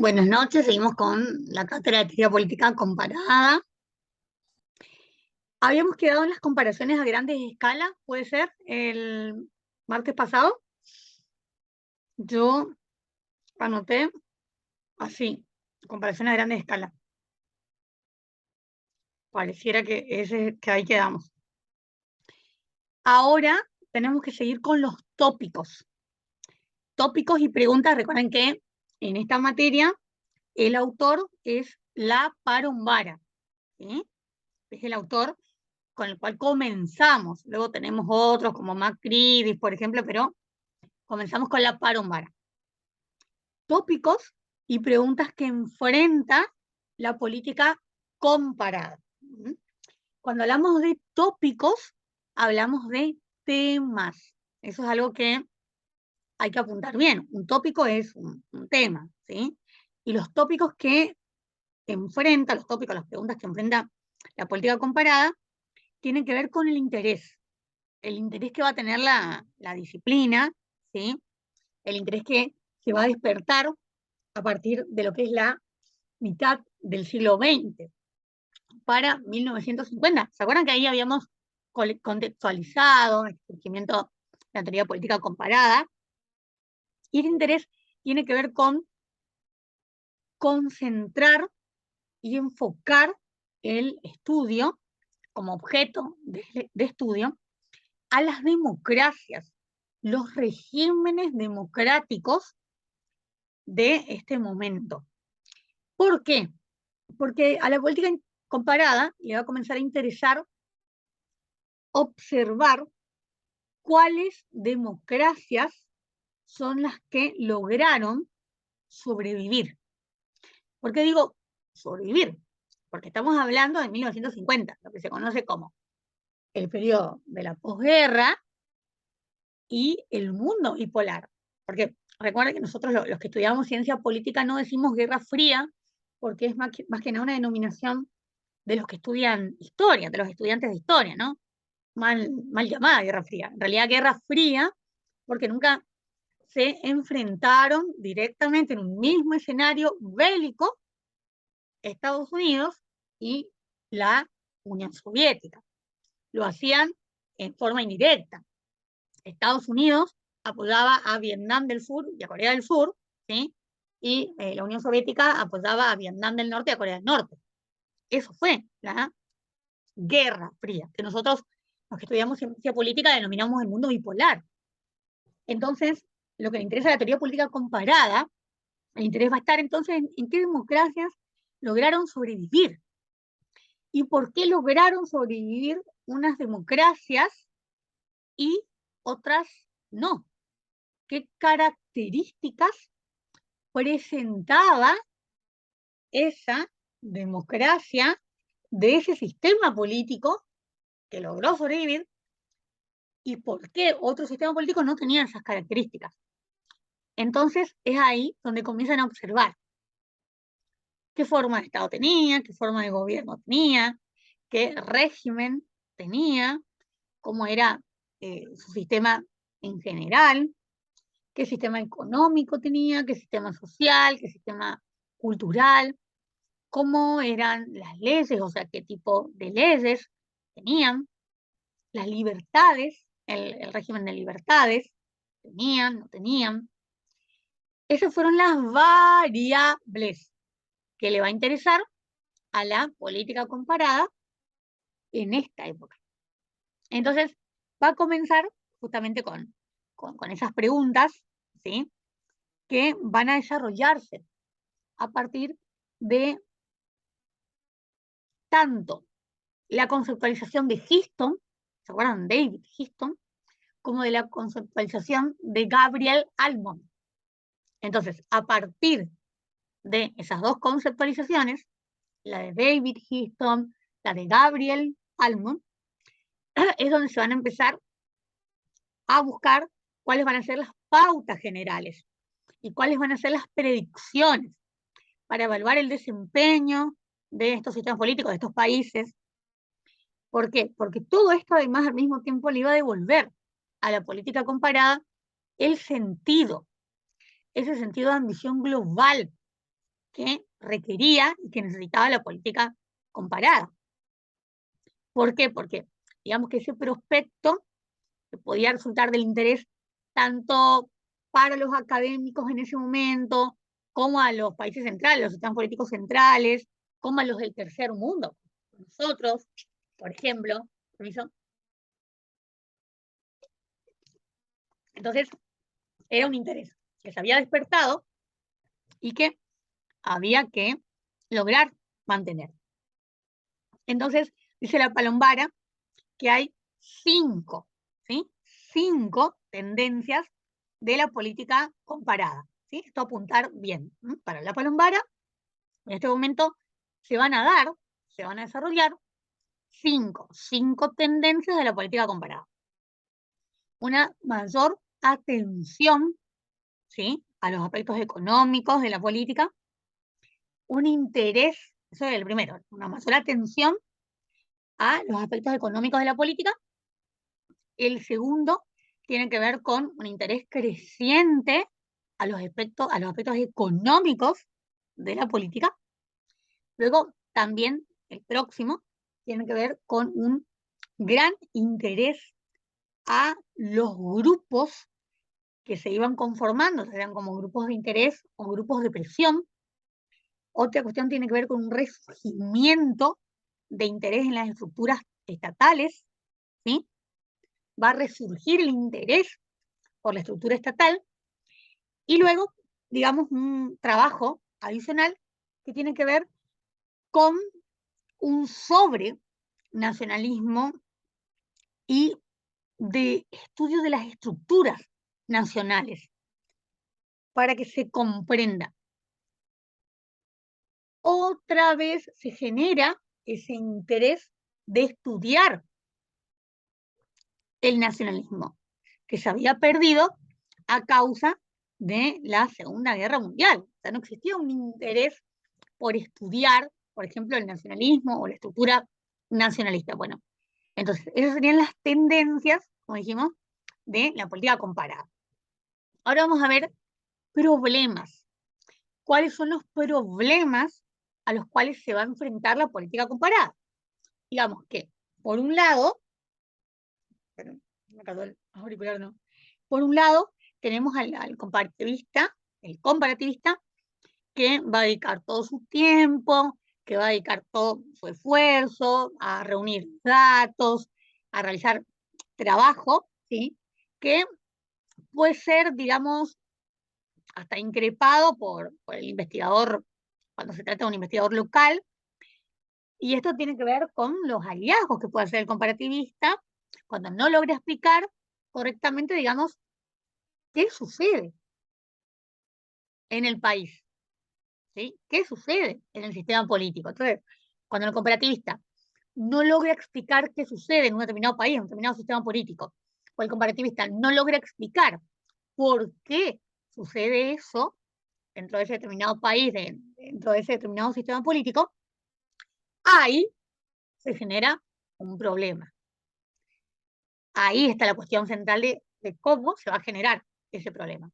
Buenas noches, seguimos con la cátedra de teoría política comparada. Habíamos quedado en las comparaciones a grandes escalas, puede ser, el martes pasado. Yo anoté así, comparaciones a grandes escalas. Pareciera que ahí quedamos. Ahora tenemos que seguir con los tópicos. Tópicos y preguntas. Recuerden que en esta materia el autor es la Parumbara, ¿sí? Es el autor con el cual comenzamos. Luego tenemos otros como Macridis, por ejemplo, pero comenzamos con la Parumbara. Tópicos y preguntas que enfrenta la política comparada. Cuando hablamos de tópicos, hablamos de temas. Eso es algo que hay que apuntar bien. Un tópico es un tema, ¿sí? Y los tópicos que enfrenta, los tópicos, las preguntas que enfrenta la política comparada, tienen que ver con el interés que va a tener la disciplina, ¿sí? El interés que se va a despertar a partir de lo que es la mitad del siglo XX para 1950. ¿Se acuerdan que ahí habíamos contextualizado el surgimiento de la teoría política comparada? Y ese interés tiene que ver con concentrar y enfocar el estudio como objeto de estudio a las democracias, los regímenes democráticos de este momento. ¿Por qué? Porque a la política comparada le va a comenzar a interesar observar cuáles democracias son las que lograron sobrevivir. ¿Por qué digo sobrevivir? Porque estamos hablando de 1950, lo que se conoce como el periodo de la posguerra y el mundo bipolar. Porque recuerden que nosotros los que estudiamos ciencia política no decimos Guerra Fría, porque es más que nada una denominación de los que estudian historia, de los estudiantes de historia, ¿no? Mal llamada Guerra Fría. En realidad Guerra Fría, porque nunca se enfrentaron directamente en un mismo escenario bélico Estados Unidos y la Unión Soviética. Lo hacían en forma indirecta. Estados Unidos apoyaba a Vietnam del Sur y a Corea del Sur, ¿sí? Y la Unión Soviética apoyaba a Vietnam del Norte y a Corea del Norte. Eso fue la Guerra Fría, que nosotros, los que estudiamos ciencia política, denominamos el mundo bipolar. Entonces, lo que le interesa a la teoría política comparada, el interés va a estar entonces en qué democracias lograron sobrevivir. ¿Y por qué lograron sobrevivir unas democracias y otras no? ¿Qué características presentaba esa democracia de ese sistema político que logró sobrevivir y por qué otros sistemas políticos no tenían esas características? Entonces es ahí donde comienzan a observar qué forma de Estado tenía, qué forma de gobierno tenía, qué régimen tenía, cómo era su sistema en general, qué sistema económico tenía, qué sistema social, qué sistema cultural, cómo eran las leyes, o sea, qué tipo de leyes tenían, las libertades, el régimen de libertades, tenían, no tenían. Esas fueron las variables que le va a interesar a la política comparada en esta época. Entonces, va a comenzar justamente con esas preguntas, ¿sí? Que van a desarrollarse a partir de tanto la conceptualización de Histon, ¿se acuerdan? David Histon, como de la conceptualización de Gabriel Almond. Entonces, a partir de esas dos conceptualizaciones, la de David Histon, la de Gabriel Almond, es donde se van a empezar a buscar cuáles van a ser las pautas generales y cuáles van a ser las predicciones para evaluar el desempeño de estos sistemas políticos, de estos países. ¿Por qué? Porque todo esto además al mismo tiempo le iba a devolver a la política comparada el sentido, ese sentido de ambición global que requería y que necesitaba la política comparada. ¿Por qué? Porque digamos que ese prospecto que podía resultar del interés tanto para los académicos en ese momento, como a los países centrales, los sistemas políticos centrales, como a los del tercer mundo. Nosotros, por ejemplo, ¿permiso? Entonces, era un interés que se había despertado y que había que lograr mantener. Entonces, dice la Palombara que hay 5, ¿sí? 5 tendencias de la política comparada, ¿sí? Esto apuntar bien. Para la Palombara, en este momento se van a desarrollar 5 tendencias de la política comparada. Una mayor atención, ¿sí?, a los aspectos económicos de la política, un interés, eso es el primero, una mayor atención a los aspectos económicos de la política. El segundo tiene que ver con un interés creciente a los aspectos económicos de la política. Luego, también el próximo tiene que ver con un gran interés a los grupos que se iban conformando, eran como grupos de interés o grupos de presión. Otra cuestión tiene que ver con un resurgimiento de interés en las estructuras estatales, ¿sí? Va a resurgir el interés por la estructura estatal, y luego, digamos, un trabajo adicional que tiene que ver con un sobrenacionalismo y de estudio de las estructuras nacionales para que se comprenda. Otra vez se genera ese interés de estudiar el nacionalismo, que se había perdido a causa de la Segunda Guerra Mundial. O sea, no existía un interés por estudiar, por ejemplo, el nacionalismo o la estructura nacionalista. Bueno, entonces, esas serían las tendencias, como dijimos, de la política comparada. Ahora vamos a ver problemas. ¿Cuáles son los problemas a los cuales se va a enfrentar la política comparada? Digamos que, por un lado, por un lado, tenemos al comparativista, el comparativista, que va a dedicar todo su tiempo, que va a dedicar todo su esfuerzo a reunir datos, a realizar trabajo, ¿sí?, que puede ser, digamos, hasta increpado por el investigador, cuando se trata de un investigador local, y esto tiene que ver con los hallazgos que puede hacer el comparativista cuando no logra explicar correctamente, digamos, qué sucede en el país, ¿sí? ¿Qué sucede en el sistema político? Entonces, cuando el comparativista no logra explicar qué sucede en un determinado país, en un determinado sistema político, o el comparativista no logra explicar por qué sucede eso dentro de ese determinado país, dentro de ese determinado sistema político, ahí se genera un problema. Ahí está la cuestión central de cómo se va a generar ese problema.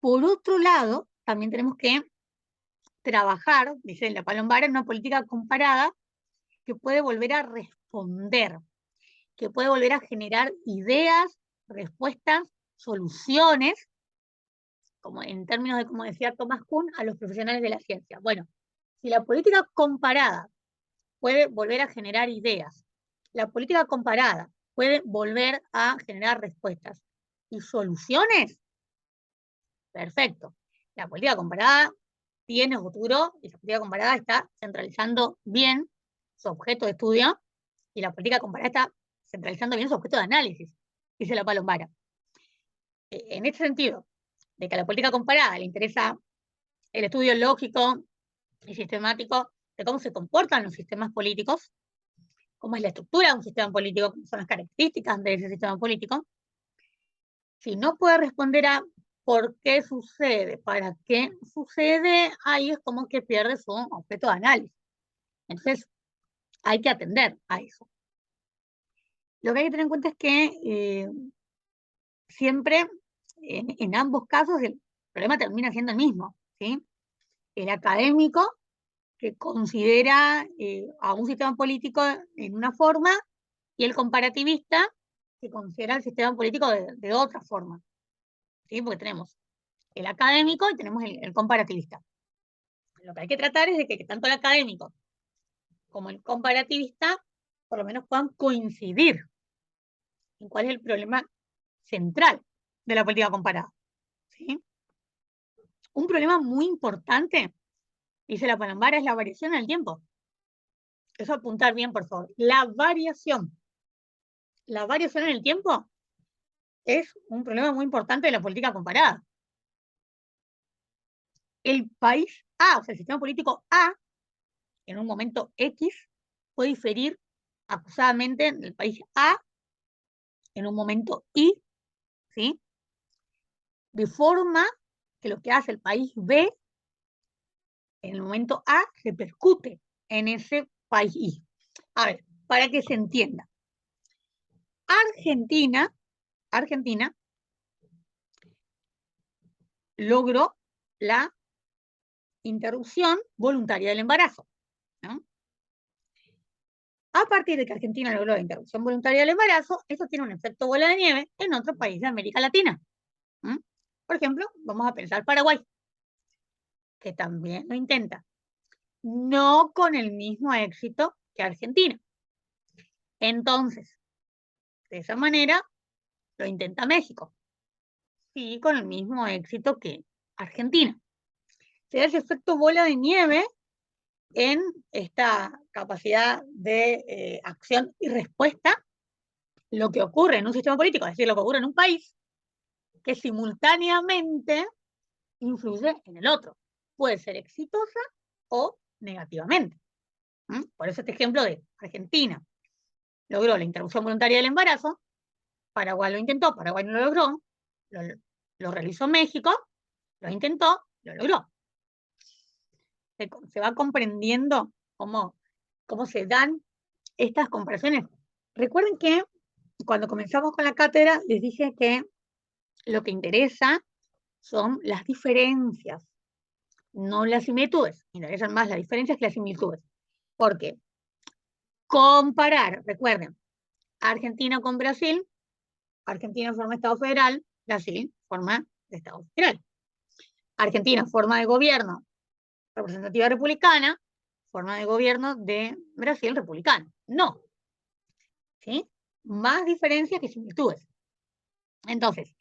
Por otro lado, también tenemos que trabajar, dice la Palombara, en una política comparada que puede volver a responder, que puede volver a generar ideas, respuestas, soluciones, como en términos de, como decía Thomas Kuhn, a los profesionales de la ciencia. Bueno, si la política comparada puede volver a generar ideas, la política comparada puede volver a generar respuestas y soluciones, perfecto. La política comparada tiene futuro y la política comparada está centralizando bien su objeto de estudio y la política comparada está centralizando bien su objeto de análisis, dice la Palombara. En este sentido, de que a la política comparada le interesa el estudio lógico y sistemático de cómo se comportan los sistemas políticos, cómo es la estructura de un sistema político, cómo son las características de ese sistema político. Si no puede responder a por qué sucede, para qué sucede, ahí es como que pierde su objeto de análisis. Entonces, hay que atender a eso. Lo que hay que tener en cuenta es que siempre, en ambos casos, el problema termina siendo el mismo, ¿sí? El académico que considera a un sistema político en una forma y el comparativista que considera el sistema político de otra forma. ¿Sí? Porque tenemos el académico y tenemos el comparativista. Lo que hay que tratar es de que tanto el académico como el comparativista por lo menos puedan coincidir en cuál es el problema central de la política comparada. ¿Sí? Un problema muy importante, dice la Palombara, es la variación en el tiempo. Eso apuntar bien, por favor. La variación. La variación en el tiempo es un problema muy importante de la política comparada. El país A, o sea, el sistema político A, en un momento X, puede diferir acusadamente del país A en un momento Y, ¿sí? De forma que lo que hace el país B en el momento A repercute en ese país Y. A ver, para que se entienda. Argentina logró la interrupción voluntaria del embarazo, ¿no? A partir de que Argentina logró la interrupción voluntaria del embarazo, eso tiene un efecto bola de nieve en otros países de América Latina. Por ejemplo, vamos a pensar Paraguay, que también lo intenta. No con el mismo éxito que Argentina. Entonces, de esa manera, lo intenta México. Sí, con el mismo éxito que Argentina. Se da ese efecto bola de nieve en esta capacidad de acción y respuesta, lo que ocurre en un sistema político, es decir, lo que ocurre en un país, que simultáneamente influye en el otro. Puede ser exitosa o negativamente. Por eso este ejemplo de Argentina logró la interrupción voluntaria del embarazo, Paraguay lo intentó, Paraguay no lo logró, lo realizó México, lo intentó, lo logró. Se va comprendiendo cómo se dan estas comparaciones. Recuerden que cuando comenzamos con la cátedra les dije que lo que interesa son las diferencias, no las similitudes. Me interesan más las diferencias que las similitudes. Porque comparar, recuerden, Argentina con Brasil, Argentina forma Estado federal, Brasil forma de Estado federal. Argentina forma de gobierno representativa republicana, forma de gobierno de Brasil republicana. No. ¿Sí? Más diferencias que similitudes. Entonces,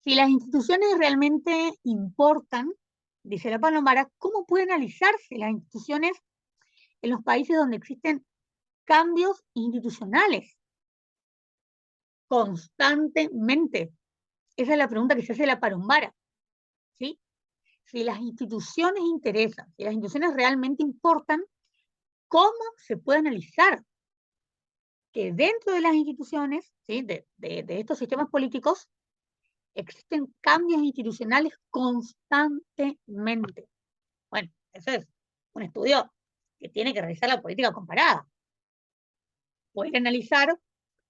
si las instituciones realmente importan, dice la Palombara, ¿cómo pueden analizarse las instituciones en los países donde existen cambios institucionales constantemente? Esa es la pregunta que se hace la Palombara. ¿Sí? Si las instituciones interesan, si las instituciones realmente importan, ¿cómo se puede analizar que dentro de las instituciones, ¿sí? de estos sistemas políticos, existen cambios institucionales constantemente? Bueno, eso es un estudio que tiene que realizar la política comparada. Poder analizar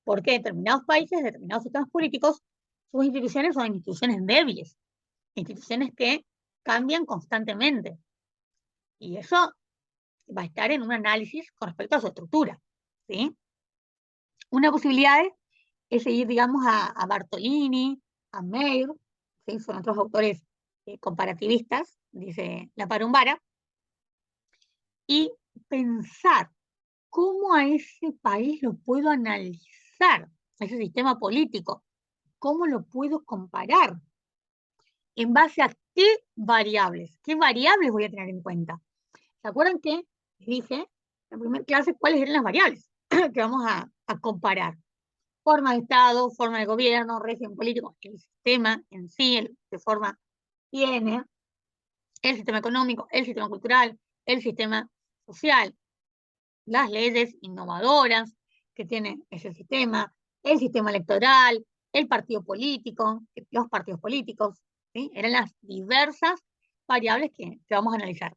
por qué determinados países, determinados sistemas políticos, sus instituciones son instituciones débiles, instituciones que cambian constantemente. Y eso va a estar en un análisis con respecto a su estructura. ¿Sí? Una posibilidad es seguir, digamos, a Bartolini, a Meir, ¿sí? Son otros autores comparativistas, dice la Palombara, y pensar cómo a ese país lo puedo analizar, a ese sistema político, cómo lo puedo comparar, en base a qué variables voy a tener en cuenta. ¿Se acuerdan que dije en la primera clase cuáles eran las variables que vamos a comparar? Forma de Estado, forma de gobierno, régimen político, el sistema en sí, qué forma tiene, el sistema económico, el sistema cultural, el sistema social, las leyes innovadoras que tiene ese sistema, el sistema electoral, el partido político, los partidos políticos, ¿sí? Eran las diversas variables que vamos a analizar.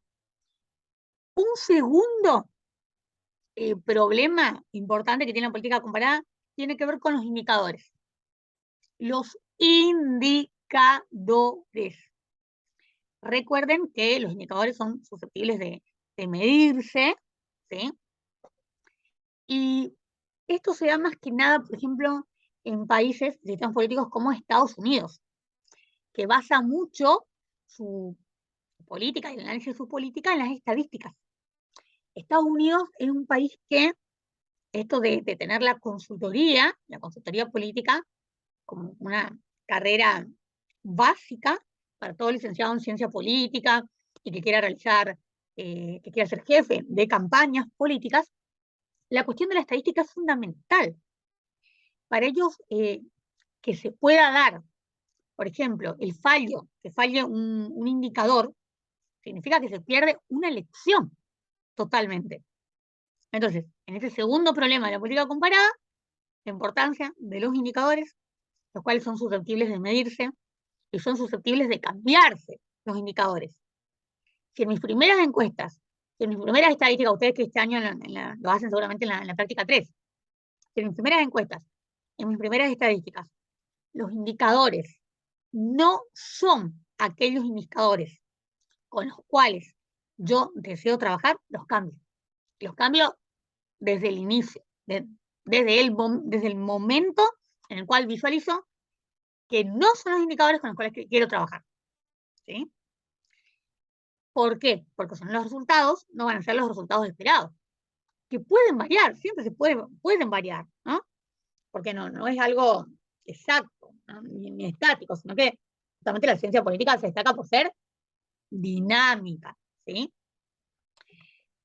Un segundo problema importante que tiene la política comparada tiene que ver con los indicadores. Los indicadores. Recuerden que los indicadores son susceptibles de medirse, ¿sí? Y esto se da más que nada, por ejemplo, en países de sistemas políticos como Estados Unidos, que basa mucho su política y el análisis de su política en las estadísticas. Estados Unidos es un país que esto de tener la consultoría política, como una carrera básica para todo licenciado en ciencia política y que quiera realizar, que quiera ser jefe de campañas políticas, la cuestión de la estadística es fundamental. Para ellos, que se pueda dar, por ejemplo, que falle un indicador, significa que se pierde una elección totalmente. Entonces, en ese segundo problema de la política comparada, la importancia de los indicadores, los cuales son susceptibles de medirse y son susceptibles de cambiarse los indicadores. Si en mis primeras encuestas, si en mis primeras estadísticas, ustedes que este año lo hacen seguramente en la práctica 3, si en mis primeras encuestas, en mis primeras estadísticas, los indicadores no son aquellos indicadores con los cuales yo deseo trabajar, los cambio. Los cambio desde el inicio, desde el momento en el cual visualizo que no son los indicadores con los cuales quiero trabajar. ¿Sí? ¿Por qué? Porque son los resultados, no van a ser los resultados esperados, que pueden variar, siempre pueden variar, ¿no? Porque no es algo exacto, ¿no? ni estático, sino que justamente la ciencia política se destaca por ser dinámica, ¿sí?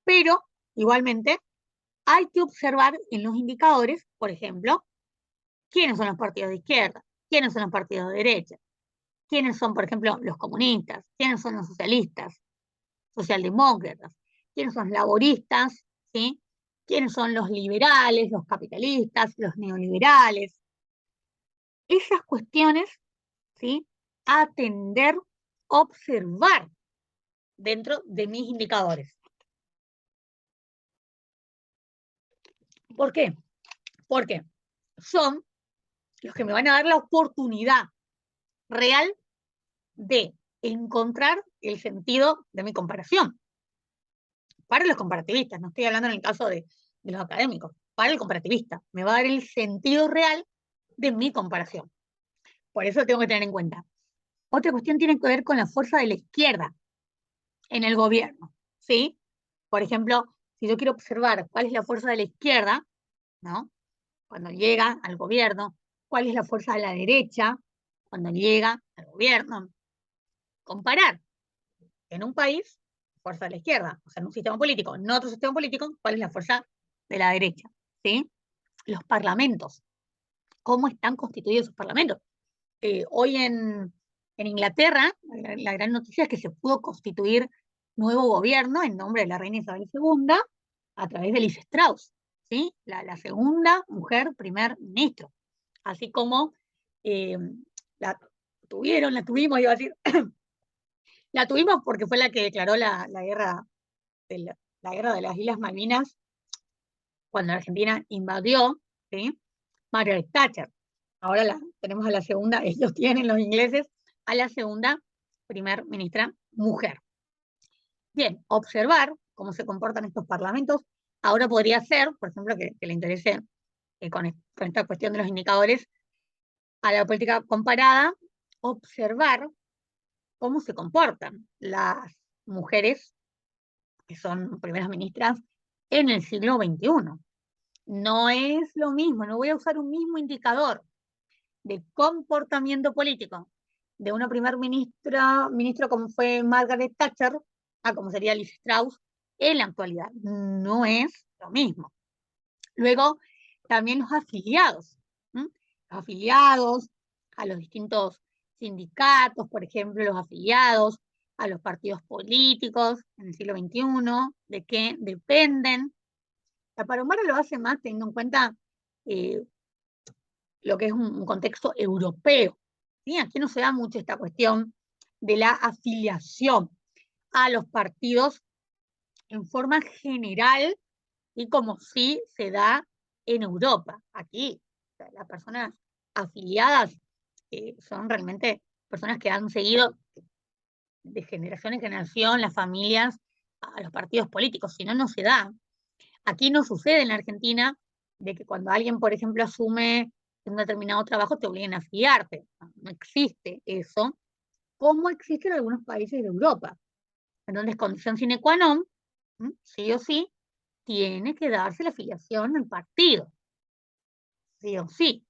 Pero, igualmente, hay que observar en los indicadores, por ejemplo, quiénes son los partidos de izquierda, quiénes son los partidos de derecha, quiénes son, por ejemplo, los comunistas, quiénes son los socialistas, socialdemócratas, quiénes son los laboristas, ¿sí? Quiénes son los liberales, los capitalistas, los neoliberales. Esas cuestiones, ¿sí? Atender, observar dentro de mis indicadores. ¿Por qué? Porque son los que me van a dar la oportunidad real de encontrar el sentido de mi comparación. Para los comparativistas, no estoy hablando en el caso de los académicos, para el comparativista, me va a dar el sentido real de mi comparación. Por eso tengo que tener en cuenta. Otra cuestión tiene que ver con la fuerza de la izquierda en el gobierno, ¿sí? Por ejemplo, si yo quiero observar cuál es la fuerza de la izquierda, ¿no? Cuando llega al gobierno, cuál es la fuerza de la derecha cuando llega al gobierno. Comparar en un país, fuerza de la izquierda, o sea, en un sistema político, en otro sistema político, cuál es la fuerza de la derecha, ¿sí? Los parlamentos, cómo están constituidos sus parlamentos. Hoy en Inglaterra, la gran noticia es que se pudo constituir nuevo gobierno en nombre de la reina Isabel II a través de Liz Strauss, ¿sí? La segunda mujer primer ministro. Así como la tuvimos, iba a decir, la tuvimos porque fue la que declaró la guerra la guerra de las Islas Malvinas cuando Argentina invadió, ¿sí? Margaret Thatcher. Ahora tenemos a la segunda, ellos tienen los ingleses, a la segunda primer ministra mujer. Bien, observar cómo se comportan estos parlamentos. Ahora podría ser, por ejemplo, que le interese con esta cuestión de los indicadores a la política comparada, observar cómo se comportan las mujeres que son primeras ministras en el siglo XXI. No es lo mismo, no voy a usar un mismo indicador de comportamiento político de una primer ministra como fue Margaret Thatcher a como sería Liz Strauss en la actualidad. No es lo mismo. Luego, también los afiliados. ¿Mm? Los afiliados a los distintos sindicatos, por ejemplo, los afiliados a los partidos políticos en el siglo XXI, de qué dependen. La Paromara lo hace más teniendo en cuenta lo que es un contexto europeo. ¿Sí? Aquí no se da mucho esta cuestión de la afiliación a los partidos en forma general y como sí se da en Europa. Aquí las personas afiliadas son realmente personas que han seguido de generación en generación las familias a los partidos políticos, si no, no se da. Aquí no sucede en la Argentina de que cuando alguien, por ejemplo, asume un determinado trabajo te obliguen a afiliarte. No, no existe eso, como existe en algunos países de Europa, en donde es condición sine qua non, sí o sí, tiene que darse la afiliación al partido, sí o sí.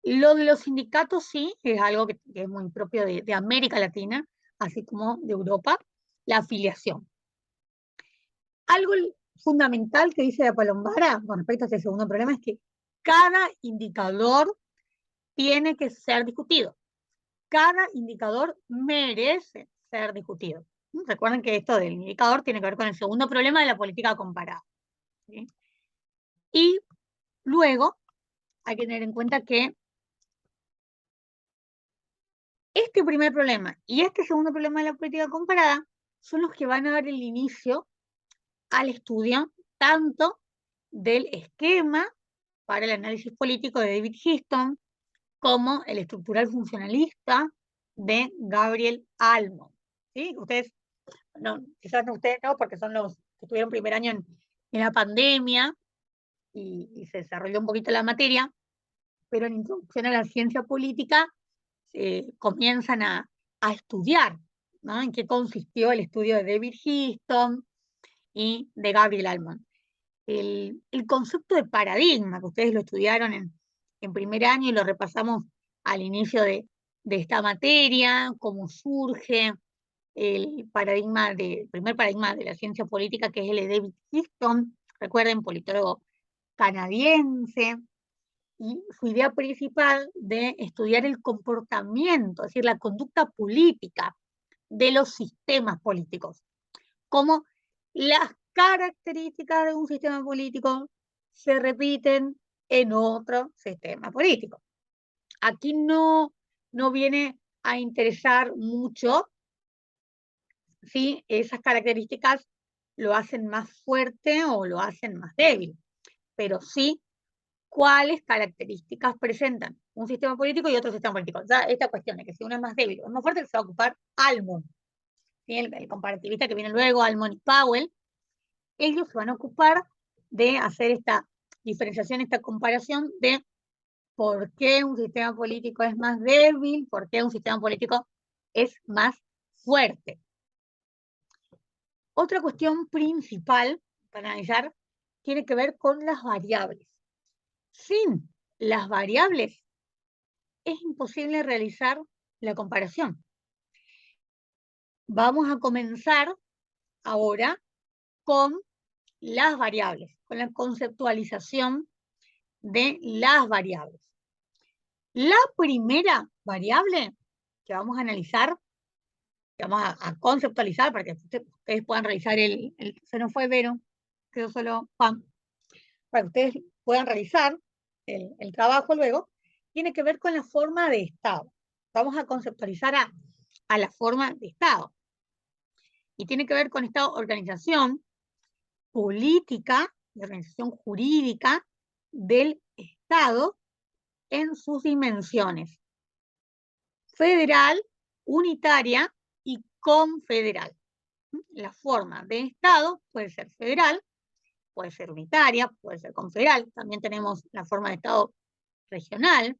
Lo de los sindicatos sí, es algo que es muy propio de América Latina, así como de Europa, la afiliación. Algo fundamental que dice la Palombara con respecto a este segundo problema es que cada indicador tiene que ser discutido. Cada indicador merece ser discutido. Recuerden que esto del indicador tiene que ver con el segundo problema de la política comparada, ¿sí? Y luego hay que tener en cuenta que este primer problema y este segundo problema de la política comparada son los que van a dar el inicio al estudio tanto del esquema para el análisis político de David Histon como el estructural funcionalista de Gabriel Almond. ¿Sí? Ustedes, no, quizás no ustedes no, porque son los que estuvieron primer año en la pandemia y se desarrolló un poquito la materia, pero en Introducción a la Ciencia Política comienzan a estudiar, ¿no? En qué consistió el estudio de David Histon y de Gabriel Almond. El concepto de paradigma, que ustedes lo estudiaron en primer año y lo repasamos al inicio de esta materia, cómo surge el primer paradigma de la ciencia política, que es el de David Histon, recuerden, politólogo canadiense, y su idea principal de estudiar el comportamiento, es decir, la conducta política de los sistemas políticos, cómo las características de un sistema político se repiten en otro sistema político. Aquí no viene a interesar mucho si esas características lo hacen más fuerte o lo hacen más débil, pero sí cuáles características presentan un sistema político y otro sistema político. Ya esta cuestión de que si uno es más débil o es más fuerte se va a ocupar Almond, ¿sí? El comparativista que viene luego, Almond y Powell. Ellos se van a ocupar de hacer esta diferenciación, esta comparación de por qué un sistema político es más débil, por qué un sistema político es más fuerte. Otra cuestión principal para analizar tiene que ver con las variables. Sin las variables es imposible realizar la comparación. Vamos a comenzar ahora con las variables, con la conceptualización de las variables. La primera variable que vamos a analizar, que vamos a conceptualizar para que ustedes puedan realizar se nos fue Vero, quedó solo Juan, para que ustedes puedan realizar el trabajo luego, tiene que ver con la forma de Estado. Vamos a conceptualizar a la forma de Estado. Y tiene que ver con esta organización política, de organización jurídica del Estado en sus dimensiones: federal, unitaria y confederal. La forma de Estado puede ser federal, puede ser unitaria, puede ser confederal. También tenemos la forma de Estado regional.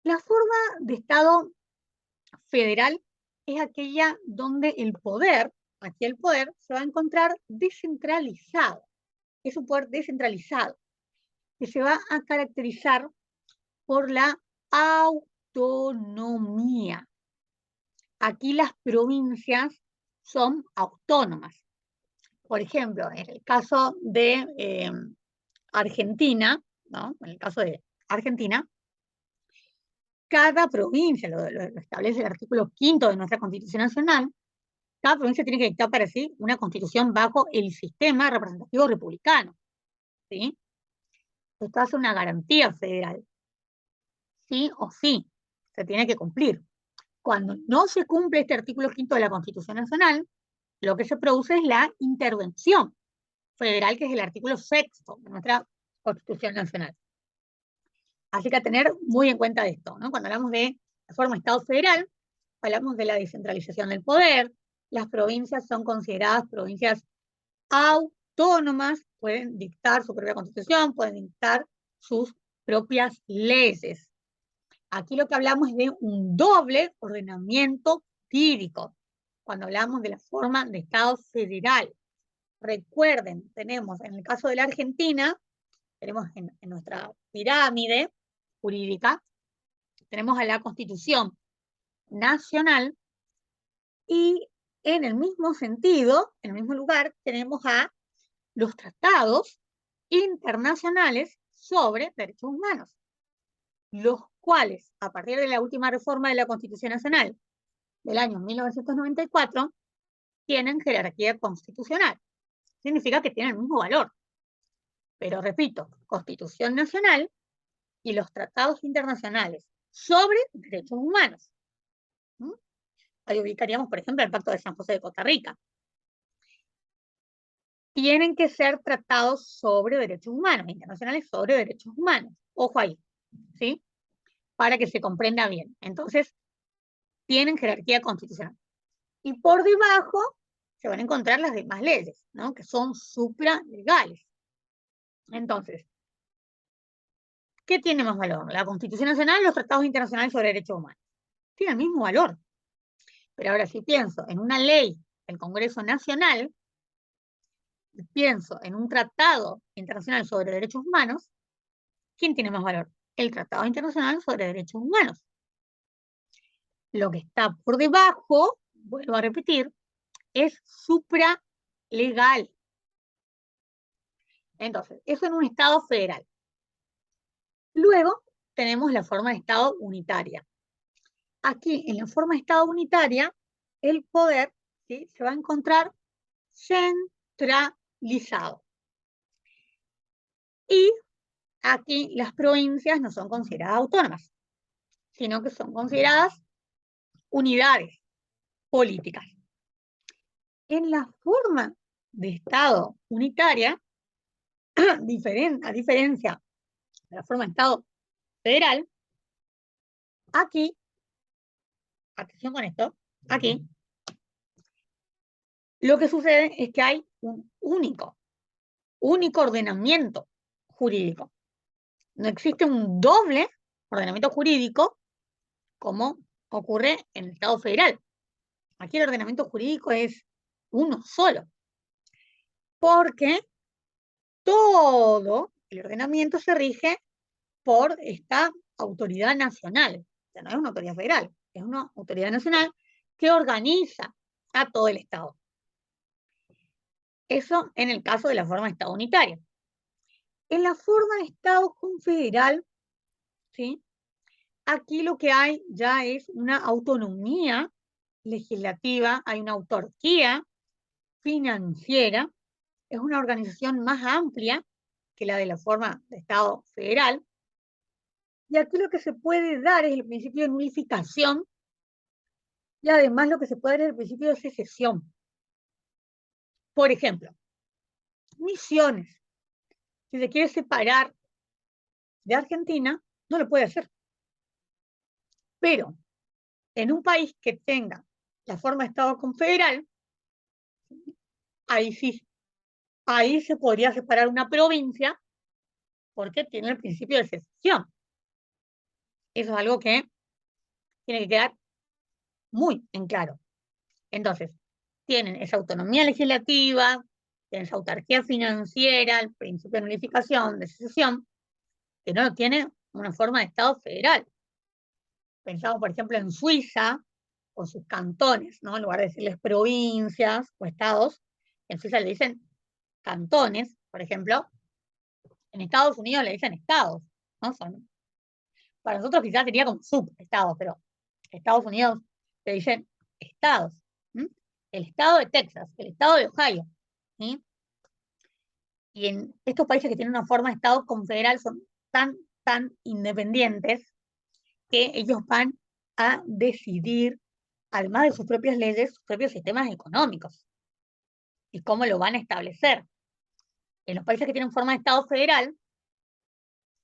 La forma de Estado federal es aquella donde el poder, aquí el poder, se va a encontrar descentralizado. Es un poder descentralizado, que se va a caracterizar por la autonomía. Aquí las provincias son autónomas. Por ejemplo, en el caso de Argentina, ¿no? En el caso de Argentina, cada provincia, lo establece el artículo 5º de nuestra Constitución Nacional, cada provincia tiene que dictar para sí una constitución bajo el sistema representativo republicano, ¿sí? Esto hace una garantía federal. Sí o sí, se tiene que cumplir. Cuando no se cumple este artículo 5º de la Constitución Nacional, lo que se produce es la intervención federal, que es el artículo 6º de nuestra Constitución Nacional. Así que a tener muy en cuenta esto, ¿no? Cuando hablamos de la forma de Estado federal, hablamos de la descentralización del poder, las provincias son consideradas provincias autónomas, pueden dictar su propia constitución, pueden dictar sus propias leyes. Aquí lo que hablamos es de un doble ordenamiento jurídico, cuando hablamos de la forma de Estado federal. Recuerden, tenemos en el caso de la Argentina, tenemos en nuestra pirámide jurídica, tenemos a la Constitución Nacional y en el mismo sentido, en el mismo lugar, tenemos a los tratados internacionales sobre derechos humanos, los cuales, a partir de la última reforma de la Constitución Nacional del año 1994, tienen jerarquía constitucional. Significa que tienen el mismo valor. Pero repito, Constitución Nacional y los tratados internacionales sobre derechos humanos. Ahí ubicaríamos, por ejemplo, el Pacto de San José de Costa Rica. Tienen que ser tratados sobre derechos humanos, internacionales sobre derechos humanos. Ojo ahí, ¿sí? Para que se comprenda bien. Entonces, tienen jerarquía constitucional. Y por debajo se van a encontrar las demás leyes, ¿no? Que son supralegales. Entonces, ¿qué tiene más valor? ¿La Constitución Nacional o los tratados internacionales sobre derechos humanos? Tienen el mismo valor. Pero ahora, si pienso en una ley del Congreso Nacional, y pienso en un tratado internacional sobre derechos humanos, ¿quién tiene más valor? El Tratado Internacional sobre Derechos Humanos. Lo que está por debajo, vuelvo a repetir, es supralegal. Entonces, eso en un Estado federal. Luego tenemos la forma de Estado unitaria. Aquí, en la forma de Estado unitaria, el poder, ¿sí?, se va a encontrar centralizado. Y aquí las provincias no son consideradas autónomas, sino que son consideradas unidades políticas. En la forma de Estado unitaria, a diferencia de la forma de Estado federal, aquí, atención con esto, aquí, lo que sucede es que hay un único ordenamiento jurídico. No existe un doble ordenamiento jurídico como ocurre en el Estado federal. Aquí el ordenamiento jurídico es uno solo, porque todo el ordenamiento se rige por esta autoridad nacional. O sea, no es una autoridad federal, es una autoridad nacional que organiza a todo el Estado. Eso en el caso de la forma de Estado unitario. En la forma de Estado confederal, ¿sí?, aquí lo que hay ya es una autonomía legislativa, hay una autarquía financiera, es una organización más amplia que la de la forma de Estado federal. Y aquí lo que se puede dar es el principio de nulificación y además lo que se puede dar es el principio de secesión. Por ejemplo, Misiones, si se quiere separar de Argentina, no lo puede hacer. Pero en un país que tenga la forma de Estado confederal, ahí sí, ahí se podría separar una provincia porque tiene el principio de secesión. Eso es algo que tiene que quedar muy en claro. Entonces, tienen esa autonomía legislativa, tienen esa autarquía financiera, el principio de nulificación, de secesión, que no tiene una forma de Estado federal. Pensamos, por ejemplo, en Suiza, con sus cantones, ¿no? En lugar de decirles provincias o estados, en Suiza le dicen cantones, por ejemplo. En Estados Unidos le dicen estados, ¿no? Para nosotros quizás sería como subestados, pero Estados Unidos le dicen estados. El estado de Texas, el estado de Ohio. ¿Sí? Y en estos países que tienen una forma de Estado confederal son tan independientes que ellos van a decidir, además de sus propias leyes, sus propios sistemas económicos y cómo lo van a establecer. En los países que tienen forma de Estado federal,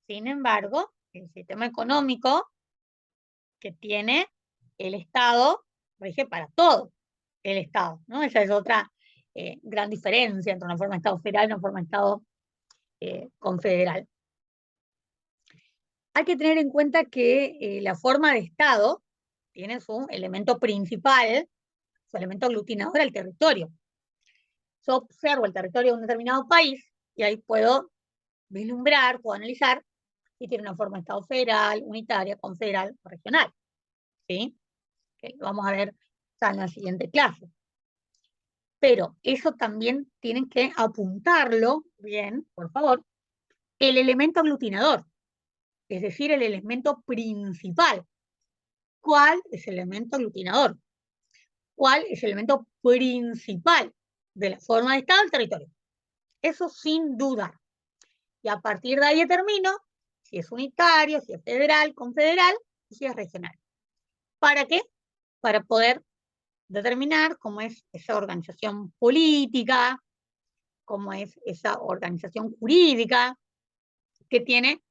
sin embargo, el sistema económico que tiene el Estado rige para todo el Estado, ¿no? Esa es otra gran diferencia entre una forma de Estado federal y una forma de Estado confederal. Hay que tener en cuenta que la forma de Estado tiene su elemento principal, su elemento aglutinador, el territorio. Yo observo el territorio de un determinado país y ahí puedo vislumbrar, puedo analizar si tiene una forma de Estado federal, unitaria, confederal o regional. ¿Sí? Que lo vamos a ver ya en la siguiente clase. Pero eso también tienen que apuntarlo bien, por favor, el elemento aglutinador, es decir, el elemento principal. ¿Cuál es el elemento aglutinador? ¿Cuál es el elemento principal de la forma de Estado del territorio? Eso sin duda. Y a partir de ahí determino si es unitario, si es federal, confederal, y si es regional. ¿Para qué? Para poder determinar cómo es esa organización política, cómo es esa organización jurídica que tiene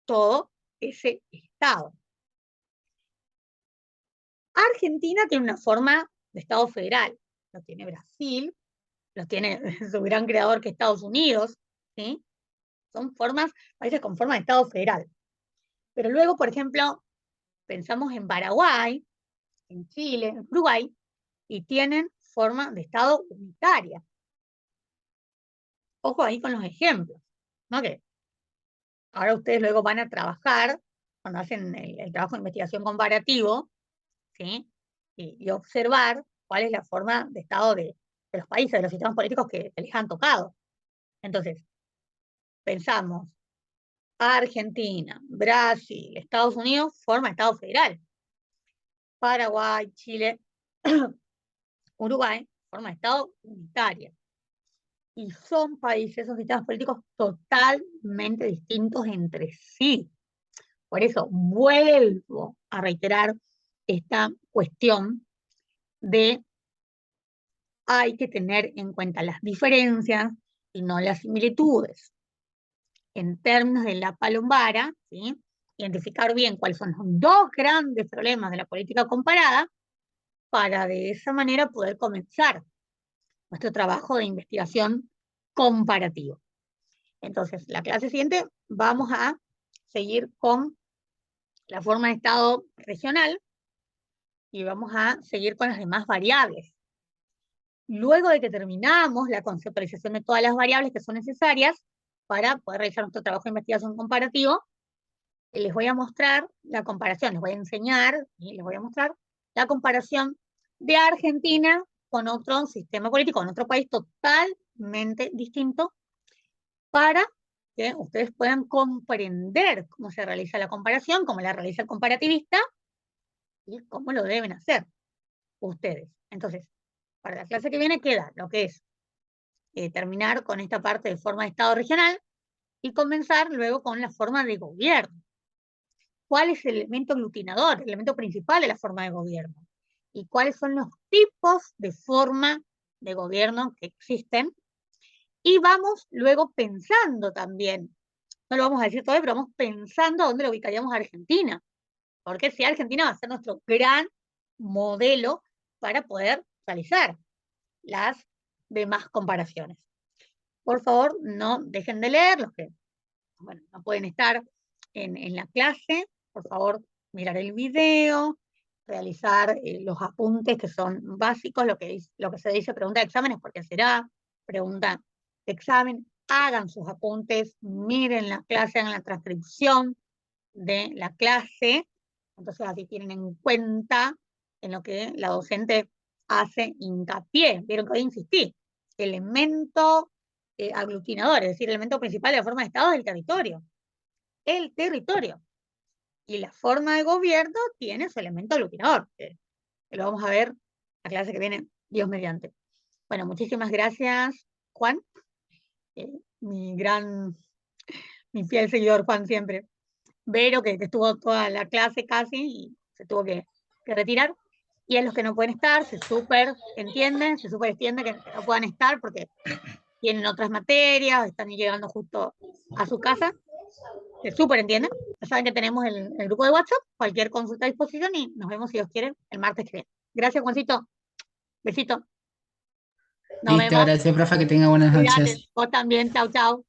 todo ese Estado. Argentina tiene una forma de Estado federal, lo tiene Brasil, lo tiene su gran creador que es Estados Unidos, ¿sí? Son países con forma de Estado federal. Pero luego, por ejemplo, pensamos en Paraguay, en Chile, en Uruguay, y tienen forma de Estado unitaria. Ojo ahí con los ejemplos, ¿no? Que ahora ustedes luego van a trabajar, cuando hacen el trabajo de investigación comparativo, ¿sí? Y observar cuál es la forma de Estado de los países, de los sistemas políticos que les han tocado. Entonces, pensamos, Argentina, Brasil, Estados Unidos, forma de Estado federal. Paraguay, Chile, Uruguay, forma de Estado unitaria. Y son países, esos sistemas políticos totalmente distintos entre sí. Por eso vuelvo a reiterar esta cuestión de hay que tener en cuenta las diferencias y no las similitudes. En términos de la palombara, ¿sí? Identificar bien cuáles son los dos grandes problemas de la política comparada para de esa manera poder comenzar nuestro trabajo de investigación comparativo. Entonces, la clase siguiente vamos a seguir con la forma de Estado regional y vamos a seguir con las demás variables. Luego de que terminamos la conceptualización de todas las variables que son necesarias para poder realizar nuestro trabajo de investigación comparativo, les voy a mostrar la comparación, les voy a enseñar y les voy a mostrar la comparación de Argentina con otro sistema político, con otro país totalmente distinto, para que ustedes puedan comprender cómo se realiza la comparación, cómo la realiza el comparativista y cómo lo deben hacer ustedes. Entonces, para la clase que viene queda lo que es terminar con esta parte de forma de Estado regional y comenzar luego con la forma de gobierno. ¿Cuál es el elemento aglutinador, el elemento principal de la forma de gobierno? Y cuáles son los tipos de forma de gobierno que existen. Y vamos luego pensando también, no lo vamos a decir todavía, pero vamos pensando a dónde lo ubicaríamos a Argentina. Porque si Argentina va a ser nuestro gran modelo para poder realizar las demás comparaciones. Por favor, no dejen de leer, los que no pueden estar en la clase, por favor, mirar el video, realizar los apuntes que son básicos, lo que se dice pregunta de exámenes, porque será pregunta de examen, hagan sus apuntes, miren la clase, hagan la transcripción de la clase, entonces así tienen en cuenta en lo que la docente hace hincapié. Vieron que hoy insistí, elemento aglutinador, es decir, el elemento principal de la forma de Estado es el territorio. El territorio. Y la forma de gobierno tiene su elemento aglutinador, que lo vamos a ver la clase que viene, Dios mediante. Bueno, muchísimas gracias, Juan, mi fiel seguidor Juan siempre. Vero, que estuvo toda la clase casi y se tuvo que retirar. Y a los que no pueden estar, se súper entiende que no puedan estar porque tienen otras materias, están llegando justo a su casa. se súper entienden. Ya saben que tenemos el grupo de WhatsApp, cualquier consulta a disposición y nos vemos si Dios quiere el martes que viene. Gracias, Juancito. Besito. Nos Listo, vemos. gracias, profe, que tenga buenas Cuídate. noches. Vos también. Chau, chau.